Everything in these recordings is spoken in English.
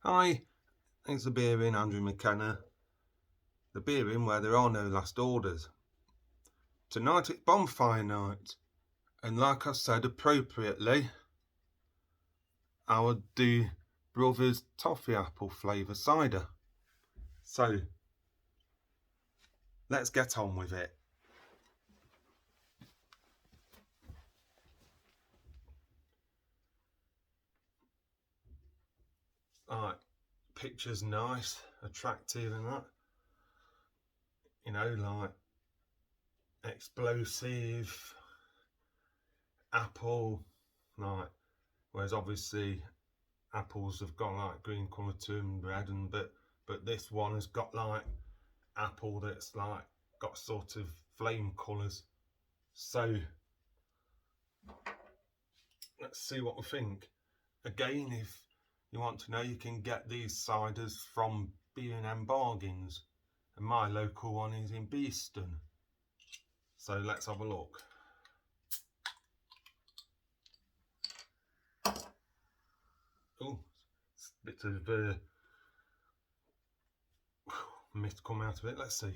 Hi, it's the Beer Inn, Andrew McKenna. The Beer Inn where there are no last orders. Tonight it's Bonfire night, and like I said appropriately, I would do Brothers Toffee Apple Flavour Cider. So, let's get on with it. Right, picture's nice, attractive and that. You know, like explosive, apple, like, whereas obviously apples have got like green colour to them, red, and but this one has got like apple that's like got sort of flame colours. So let's see what we think. Again, if you want to know, you can get these ciders from B&M Bargains, and my local one is in Beeston. So let's have a look. Oh, a bit of mist come out of it. Let's see.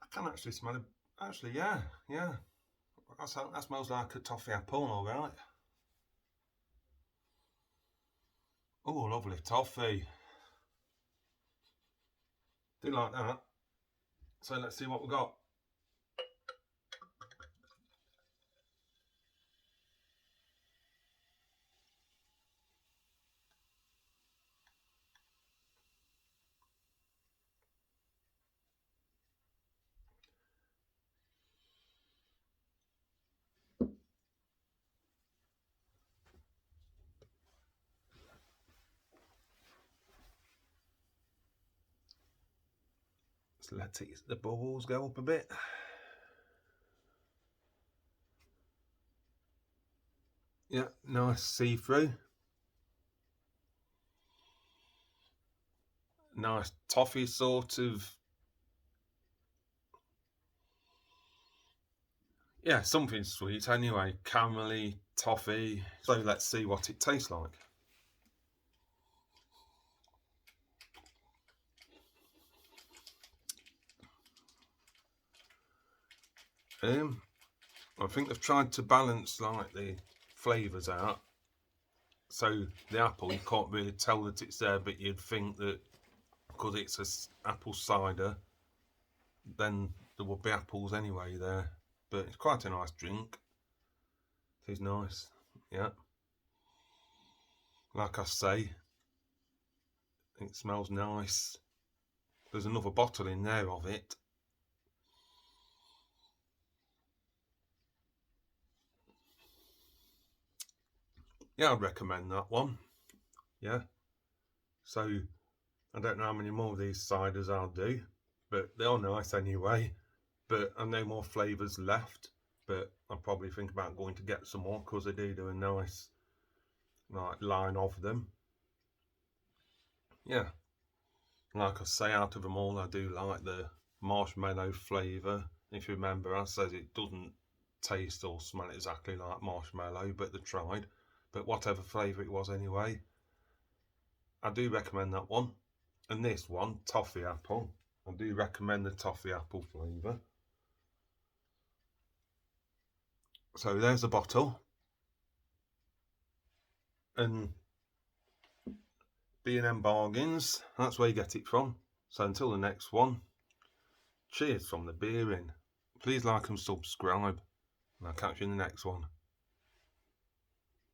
I can actually smell it. Actually, yeah. That smells like a toffee apple, all right. Oh, lovely toffee. Do like that. So let's see what we got. So let's see the bubbles go up a bit. Yeah, nice see-through. Nice toffee sort of. Yeah, something sweet anyway. Caramelly, toffee. So let's see what it tastes like. I think they've tried to balance like the flavours out. So the apple, you can't really tell that it's there, but you'd think that because it's an apple cider, then there would be apples anyway there. But it's quite a nice drink. It is nice, yeah. Like I say, it smells nice. There's another bottle in there of it. Yeah, I'd recommend that one. Yeah. So I don't know how many more of these ciders I'll do, but they are nice anyway. But I know more flavours left, but I'll probably think about going to get some more because they do a nice like line of them. Yeah, like I say, out of them all, I do like the marshmallow flavour. If you remember, I said it doesn't taste or smell exactly like marshmallow, but they tried. But whatever flavour it was anyway, I do recommend that one. And this one, toffee apple, I do recommend the toffee apple flavour. So there's the bottle. And B&M Bargains, that's where you get it from. So until the next one, cheers from the Beer Inn. Please like and subscribe, and I'll catch you in the next one.